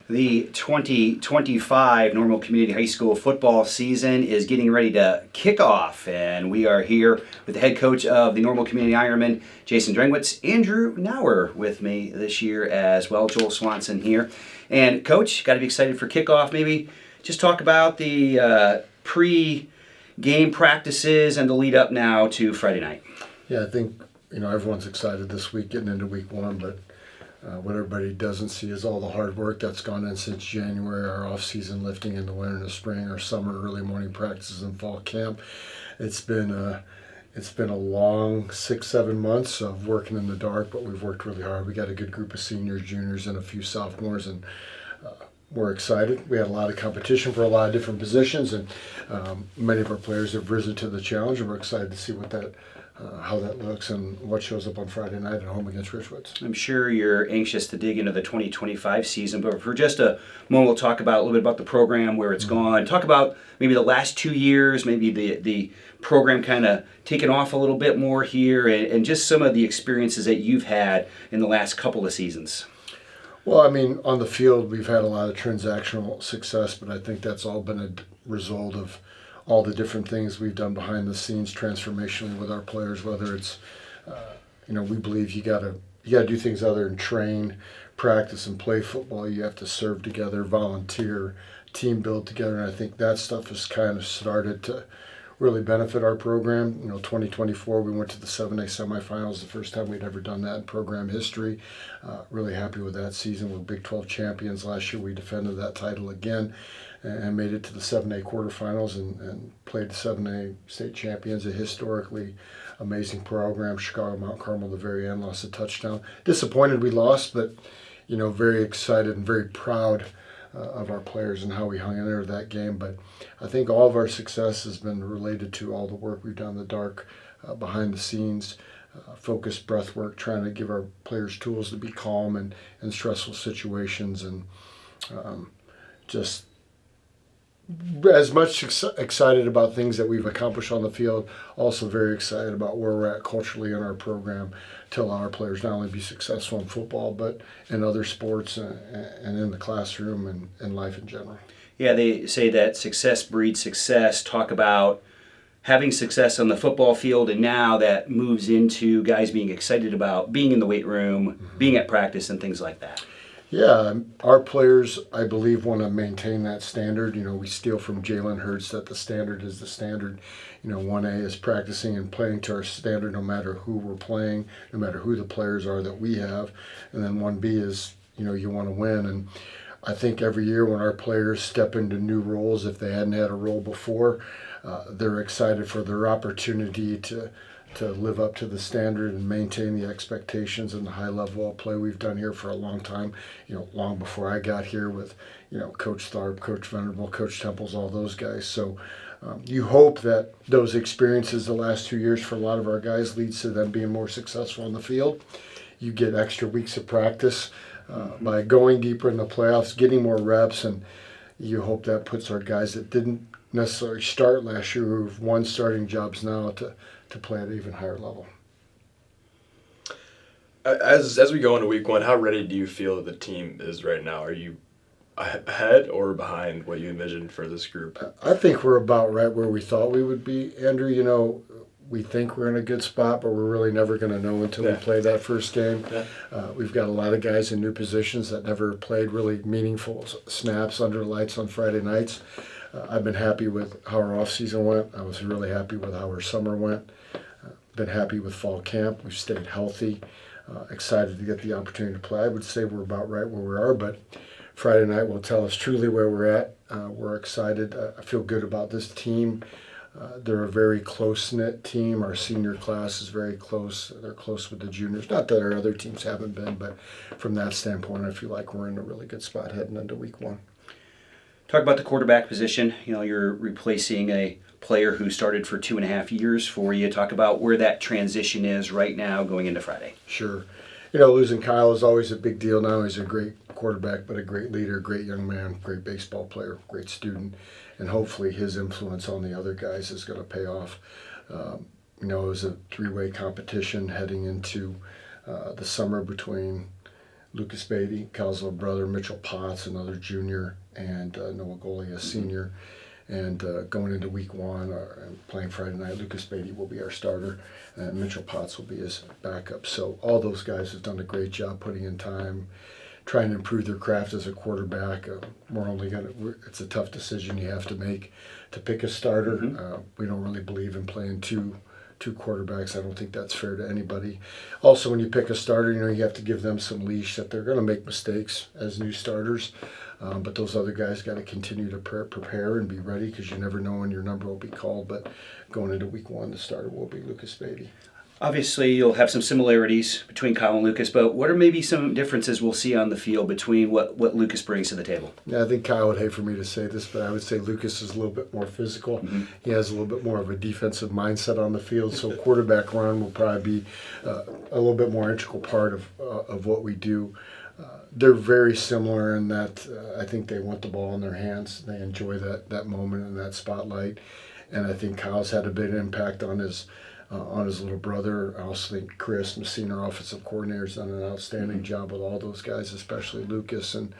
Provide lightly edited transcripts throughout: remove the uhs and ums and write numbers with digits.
The 2025 Normal Community High School football season is getting ready to kick off, and we are here with the head coach of the Normal Community Ironmen, Jason Drengwitz. Andrew Nauer with me this year as well, Joel Swanson here. And Coach, got to be excited for kickoff. Maybe just talk about the pre-game practices and the lead up now to Friday night. Yeah, I think everyone's excited this week getting into week one, but what everybody doesn't see is all the hard work that's gone in since January, our off-season lifting in the winter and the spring, our summer early morning practices and fall camp. It's been a long 6-7 months of working in the dark, but we've worked really hard. We got a good group of seniors, juniors, and a few sophomores, and we're excited. We had a lot of competition for a lot of different positions, and many of our players have risen to the challenge, and we're excited to see how that looks and what shows up on Friday night at home against Richwoods. I'm sure you're anxious to dig into the 2025 season, but for just a moment, we'll talk about a little bit about the program, where it's gone. Talk about maybe the last 2 years, maybe the program kind of taking off a little bit more here, and just some of the experiences that you've had in the last couple of seasons. Well, on the field, we've had a lot of transactional success, but I think that's all been a result of all the different things we've done behind the scenes transformationally with our players. Whether it's, we believe you got to do things other than train, practice, and play football. You have to serve together, volunteer, team build together, and I think that stuff has kind of started to really benefit our program. 2024, we went to the 7A semifinals, the first time we'd ever done that in program history. Really happy with that season. We're Big 12 champions. Last year we defended that title again and made it to the 7A quarterfinals and played the 7A state champions, a historically amazing program. Chicago Mount Carmel at the very end lost a touchdown. Disappointed we lost, but very excited and very proud of our players and how we hung in there that game. But I think all of our success has been related to all the work we've done in the dark, behind the scenes, focused breath work, trying to give our players tools to be calm in stressful situations, and just as much excited about things that we've accomplished on the field, also very excited about where we're at culturally in our program to allow our players not only be successful in football, but in other sports and in the classroom and in life in general. Yeah, they say that success breeds success. Talk about having success on the football field, and now that moves into guys being excited about being in the weight room, being at practice, and things like that. Yeah, our players, I believe, want to maintain that standard. We steal from Jalen Hurts that the standard is the standard. 1A is practicing and playing to our standard no matter who we're playing, no matter who the players are that we have. And then 1B is, you want to win. And I think every year when our players step into new roles, if they hadn't had a role before, they're excited for their opportunity to live up to the standard and maintain the expectations and the high level of play we've done here for a long time, long before I got here with, Coach Tharp, Coach Venerable, Coach Temples, all those guys. So you hope that those experiences the last 2 years for a lot of our guys leads to them being more successful in the field. You get extra weeks of practice by going deeper in the playoffs, getting more reps, and you hope that puts our guys that didn't necessarily start last year, who've won starting jobs now, to play at an even higher level. As we go into week one, how ready do you feel that the team is right now? Are you ahead or behind what you envisioned for this group? I think we're about right where we thought we would be, Andrew. We think we're in a good spot, but we're really never going to know until we play that first game. Yeah. We've got a lot of guys in new positions that never played really meaningful snaps under lights on Friday nights. I've been happy with how our off-season went. I was really happy with how our summer went. Been happy with fall camp. We've stayed healthy. Excited to get the opportunity to play. I would say we're about right where we are, but Friday night will tell us truly where we're at. We're excited. I feel good about this team. They're a very close-knit team. Our senior class is very close. They're close with the juniors. Not that our other teams haven't been, but from that standpoint, I feel like we're in a really good spot heading into week one. Talk about the quarterback position. You're replacing a player who started for 2.5 years for you. Talk about where that transition is right now going into Friday. Sure. Losing Kyle is always a big deal now. He's a great quarterback, but a great leader, great young man, great baseball player, great student, and hopefully his influence on the other guys is going to pay off. It was a 3-way competition heading into the summer between Lucas Beatty, Kyle's little brother, Mitchell Potts, another junior, and Noah Goley, a senior. And going into week one, playing Friday night, Lucas Beatty will be our starter, and Mitchell Potts will be his backup. So all those guys have done a great job putting in time, trying to improve their craft as a quarterback. It's a tough decision you have to make to pick a starter. We don't really believe in playing two quarterbacks. I don't think that's fair to anybody. Also, when you pick a starter, you have to give them some leash that they're going to make mistakes as new starters. But those other guys got to continue to prepare and be ready, because you never know when your number will be called. But going into week one, the starter will be Lucas Beatty. Obviously, you'll have some similarities between Kyle and Lucas, but what are maybe some differences we'll see on the field between what Lucas brings to the table? Yeah, I think Kyle would hate for me to say this, but I would say Lucas is a little bit more physical. He has a little bit more of a defensive mindset on the field, so quarterback run will probably be a little bit more integral part of what we do. They're very similar in that I think they want the ball in their hands. They enjoy that moment and that spotlight, and I think Kyle's had a big impact on his little brother. I also think Chris, Messina, our offensive coordinator, has done an outstanding job with all those guys, especially Lucas. And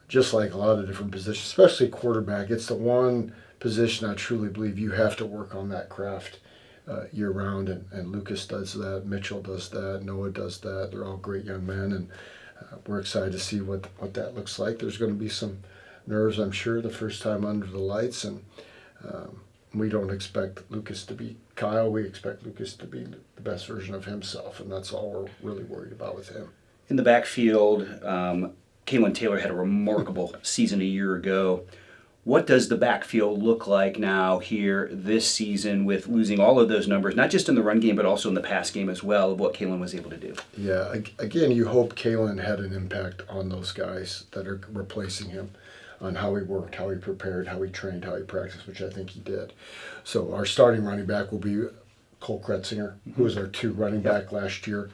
just like a lot of different positions, especially quarterback, it's the one position I truly believe you have to work on that craft year round. And Lucas does that, Mitchell does that, Noah does that. They're all great young men, and we're excited to see what that looks like. There's going to be some nerves, I'm sure, the first time under the lights, and we don't expect Lucas to be Kyle. We expect Lucas to be the best version of himself, and that's all we're really worried about with him. In the backfield, Kalen Taylor had a remarkable season a year ago. What does the backfield look like now here this season with losing all of those numbers, not just in the run game, but also in the pass game as well, of what Kalen was able to do? Yeah, again, you hope Kalen had an impact on those guys that are replacing him, on how he worked, how he prepared, how he trained, how he practiced, which I think he did. So our starting running back will be Cole Kretzinger, who was our 2 running back last year.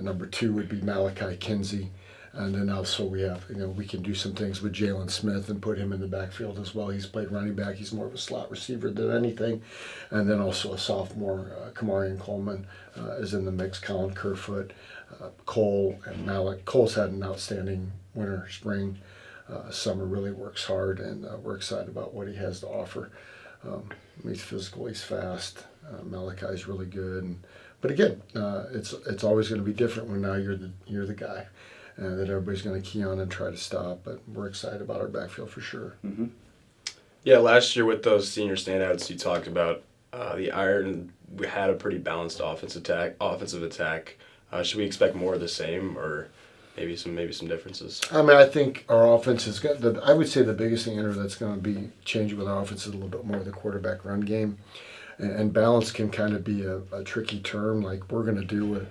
Number 2 would be Malachi Kinsey. And then also we have, we can do some things with Jalen Smith and put him in the backfield as well. He's played running back. He's more of a slot receiver than anything. And then also a sophomore, Kamarian Coleman, is in the mix. Colin Kerfoot, Cole, and Malik. Cole's had an outstanding winter, spring. Summer, really works hard, and we're excited about what he has to offer. He's physical, he's fast. Malachi's really good, but again, it's always going to be different when now you're the guy that everybody's going to key on and try to stop. But we're excited about our backfield for sure. Yeah, last year with those senior standouts you talked about, the Iron, we had a pretty balanced offensive attack. Should we expect more of the same, or maybe some differences? I mean, I think our offense is got. I would say the biggest thing that's going to be changing with our offense is a little bit more of the quarterback run game, and balance can kind of be a tricky term. Like, we're going to do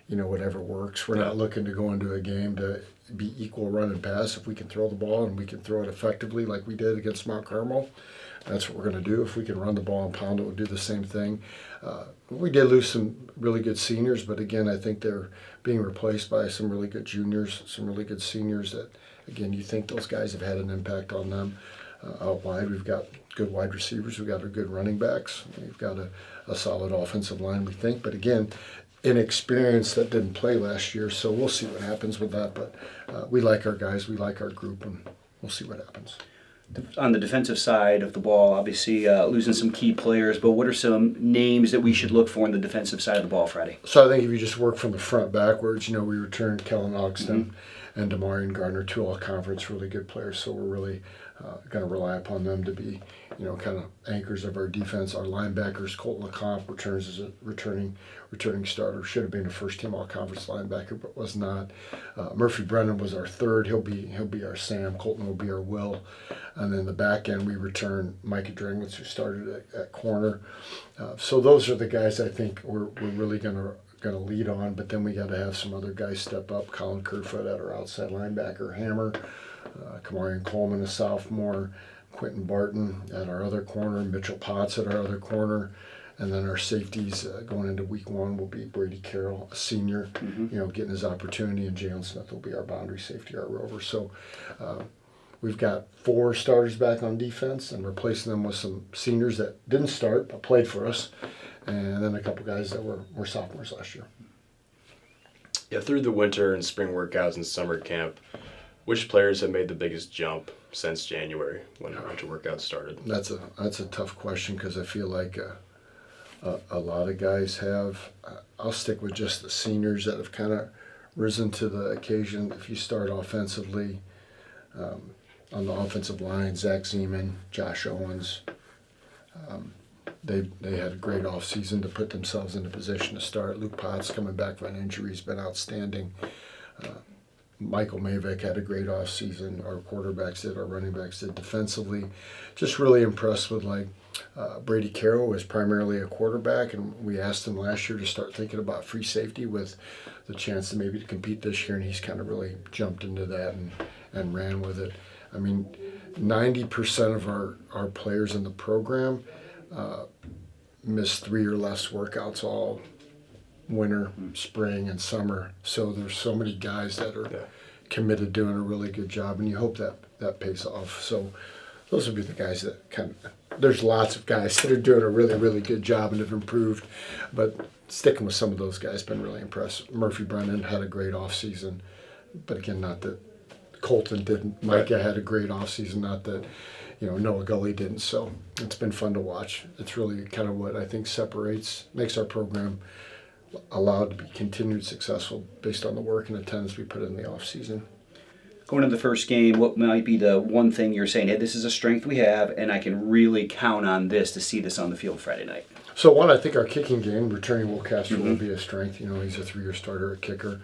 whatever works. We're not looking to go into a game to be equal run and pass. If we can throw the ball and we can throw it effectively, like we did against Mount Carmel, that's what we're going to do. If we can run the ball and pound it, we'll do the same thing. We did lose some really good seniors, but again, I think they're being replaced by some really good juniors, some really good seniors that, again, you think those guys have had an impact on them. Out wide, we've got good wide receivers. We've got our good running backs. We've got a solid offensive line, we think. But again, inexperience that didn't play last year, so we'll see what happens with that. But we like our guys. We like our group, and we'll see what happens. On the defensive side of the ball, obviously losing some key players, but what are some names that we should look for on the defensive side of the ball Friday? So I think if you just work from the front backwards, we returned Kellen Ogston and Damarian Gardner, 2 all-conference really good players, so we're really going to rely upon them to be, kind of anchors of our defense. Our linebackers, Colt LeCompte returns as a returning starter. Should have been a first-team all-conference linebacker, but was not. Murphy Brennan was our 3rd. He'll be our Sam. Colton will be our Will. And then the back end, we return Micah Drengwitz, who started at corner. So those are the guys I think we're really going to lead on. But then we got to have some other guys step up. Colin Kerfoot at our outside linebacker, Hammer. Kamarian Coleman, a sophomore. Quentin Barton at our other corner. Mitchell Potts at our other corner. And then our safeties going into week 1 will be Brady Carroll, a senior, getting his opportunity, and Jalen Smith will be our boundary safety, our rover. So we've got 4 starters back on defense and replacing them with some seniors that didn't start but played for us, and then a couple guys that were sophomores last year. Yeah, through the winter and spring workouts and summer camp, which players have made the biggest jump since January when winter workouts started? That's a tough question because I feel like a lot of guys have. I'll stick with just the seniors that have kind of risen to the occasion. If you start offensively, on the offensive line, Zach Zeman, Josh Owens, they had a great offseason to put themselves in a position to start. Luke Potts coming back from an injury has been outstanding. Michael Mavick had a great offseason. Our quarterbacks did, our running backs did. Defensively, just really impressed with Brady Carroll was primarily a quarterback, and we asked him last year to start thinking about free safety with the chance to maybe to compete this year, and he's kind of really jumped into that and ran with it. I mean, 90% of our players in the program miss 3 or less workouts all winter, spring, and summer. So there's so many guys that are committed, doing a really good job, and you hope that pays off. So those would be the guys that there's lots of guys that are doing a really, really good job and have improved, but sticking with some of those guys, been really impressed. Murphy Brennan had a great offseason, but again, not that Colton didn't. Micah had a great offseason, not that Noah Gully didn't. So it's been fun to watch. It's really kind of what I think makes our program allowed to be continued successful based on the work and attendance we put in the off season. Going into the first game, what might be the one thing you're saying, hey, this is a strength we have, and I can really count on this to see this on the field Friday night? So one, I think our kicking game, returning Will Castro will be a strength. He's a 3-year starter at kicker.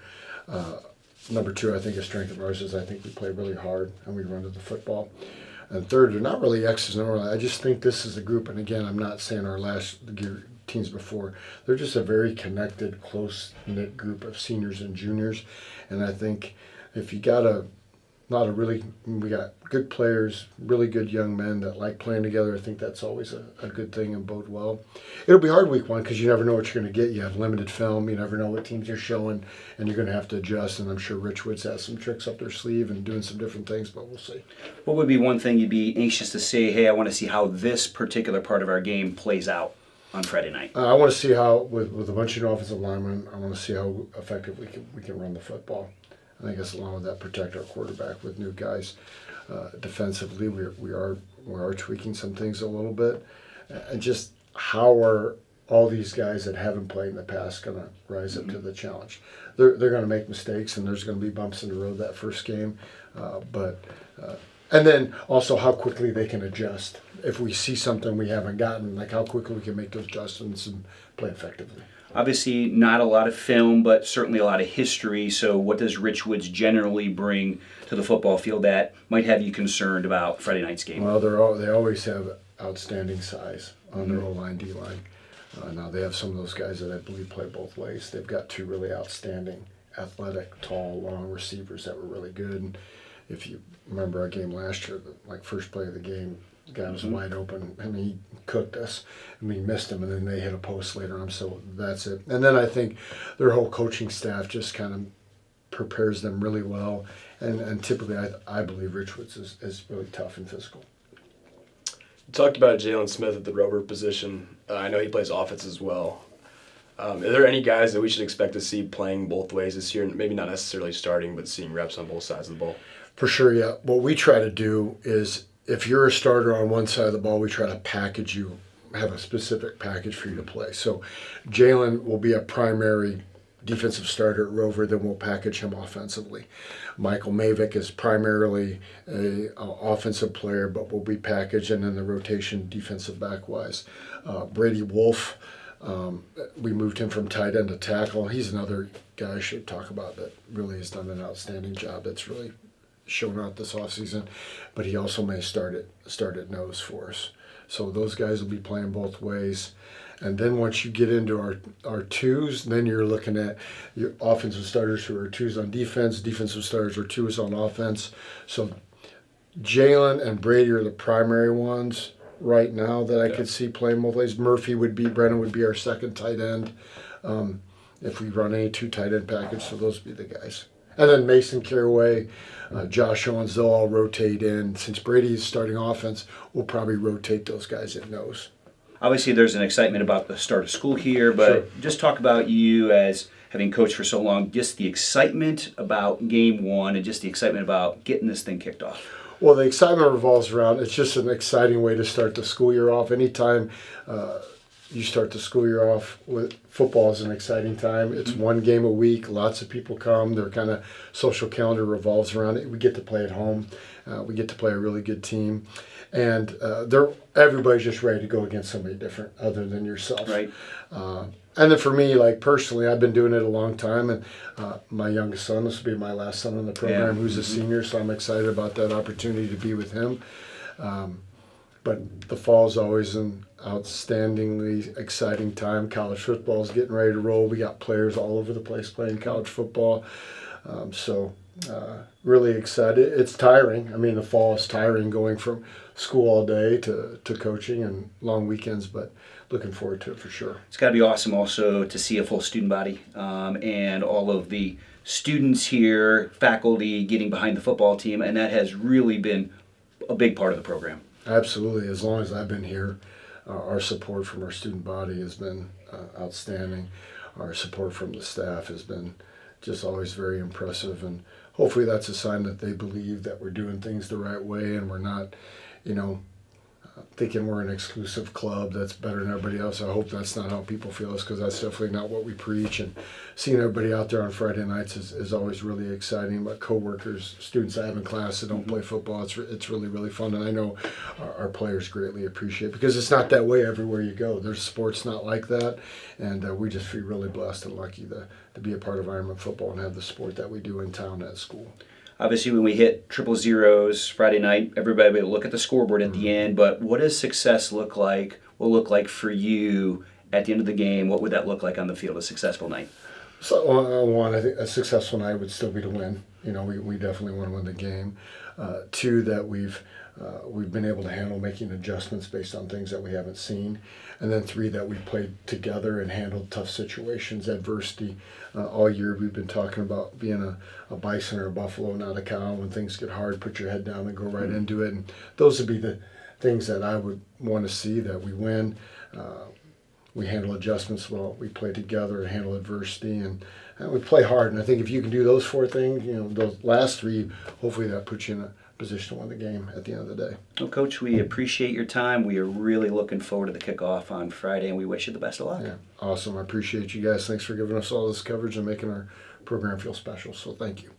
Number two, I think a strength of ours is I think we play really hard and we run to the football. And third, they're not really X's and O's. I just think this is a group, and again, I'm not saying our last teams before, they're just a very connected, close-knit group of seniors and juniors. And I think if you got we got good players, really good young men that like playing together. I think that's always a good thing and bode well. It'll be hard week one because you never know what you're going to get. You have limited film. You never know what teams you're showing, and you're going to have to adjust. And I'm sure Richwoods has some tricks up their sleeve and doing some different things, but we'll see. What would be one thing you'd be anxious to say, hey, I want to see how this particular part of our game plays out on Friday night? I want to see how, with a bunch of offensive linemen, I want to see how effectively we can run the football. I think it's along with that protect our quarterback with new guys. Defensively, we are tweaking some things a little bit, and just how are all these guys that haven't played in the past going to rise up to the challenge? They're going to make mistakes, and there's going to be bumps in the road that first game, and then also how quickly they can adjust. If we see something we haven't gotten, like how quickly we can make those adjustments and play effectively. Obviously, not a lot of film, but certainly a lot of history. So what does Richwoods generally bring to the football field that might have you concerned about Friday night's game? Well, they always have outstanding size on their O-line, D-line. Now they have some of those guys that I believe play both ways. They've got two really outstanding, athletic, tall, long receivers that were really good. And if you remember our game last year, first play of the game, the guy was wide open. I mean, he cooked us, and we missed him, and then they hit a post later on, so that's it. And then I think their whole coaching staff just kind of prepares them really well, and typically I believe Richwoods is really tough and physical. You talked about Jalen Smith at the rover position. I know he plays offense as well. Are there any guys that we should expect to see playing both ways this year? Maybe not necessarily starting, but seeing reps on both sides of the ball? For sure, yeah. What we try to do is, if you're a starter on one side of the ball, we try to package you, have a specific package for you to play. So Jalen will be a primary defensive starter at rover, then we'll package him offensively. Michael Mavick is primarily a offensive player, but will be packaged, and then the rotation defensive back-wise. Brady Wolf, we moved him from tight end to tackle. He's another guy I should talk about that really has done an outstanding job. That's really shown out this offseason, but he also may start at nose for us. So those guys will be playing both ways. And then once you get into our twos, then you're looking at your offensive starters who are twos on defense, defensive starters are twos on offense. So Jalen and Brady are the primary ones right now that I could see playing both ways. Brennan would be our second tight end if we run any two tight end package, so those would be the guys. And then Mason Caraway, Josh Owens, they'll all rotate in. Since Brady's starting offense, we'll probably rotate those guys at nose. Obviously, there's an excitement about the start of school here, but just talk about you as having coached for so long, just the excitement about game one and just the excitement about getting this thing kicked off? Well, the excitement revolves around, it's just an exciting way to start the school year off. Anytime you start the school year off with football is an exciting time. It's one game a week. Lots of people come. Their kind of social calendar revolves around it. We get to play at home. We get to play a really good team. And everybody's just ready to go against somebody different other than yourself. Right. And then for me, like personally, I've been doing it a long time, and my youngest son, this will be my last son in the program, who's a senior, so I'm excited about that opportunity to be with him. But the fall is always an outstandingly exciting time. College football is getting ready to roll. We got players all over the place playing college football. Really excited. It's tiring. I mean, the fall is tiring going from school all day to coaching and long weekends, but looking forward to it for sure. It's got to be awesome also to see a full student body and all of the students here, faculty getting behind the football team, and that has really been a big part of the program. Absolutely. As long as I've been here, our support from our student body has been outstanding. Our support from the staff has been just always very impressive, and hopefully that's a sign that they believe that we're doing things the right way and we're not, thinking we're an exclusive club that's better than everybody else. I hope that's not how people feel, because that's definitely not what we preach. And seeing everybody out there on Friday nights is always really exciting. But coworkers, students I have in class that don't play football, it's really, really fun. And I know our players greatly appreciate it, because it's not that way everywhere you go. There's sports not like that. And we just feel really blessed and lucky to be a part of Ironman football and have the sport that we do in town at school. Obviously, when we hit triple zeros Friday night, everybody will look at the scoreboard at the end, but what does success look like, will look like for you at the end of the game? What would that look like on the field, a successful night? So, one, I think a successful night would still be to win. We definitely want to win the game. Two, that we've been able to handle making adjustments based on things that we haven't seen. And then three, that we played together and handled tough situations, adversity. All year we've been talking about being a bison or a buffalo, not a cow. When things get hard, put your head down and go right into it. And those would be the things that I would want to see, that we win. We handle adjustments well, we play together and handle adversity, and we play hard. And I think if you can do those four things, those last three, hopefully that puts you in a position to win the game at the end of the day. Well, Coach, we appreciate your time. We are really looking forward to the kickoff on Friday, and we wish you the best of luck. Yeah, awesome. I appreciate you guys. Thanks for giving us all this coverage and making our program feel special. So thank you.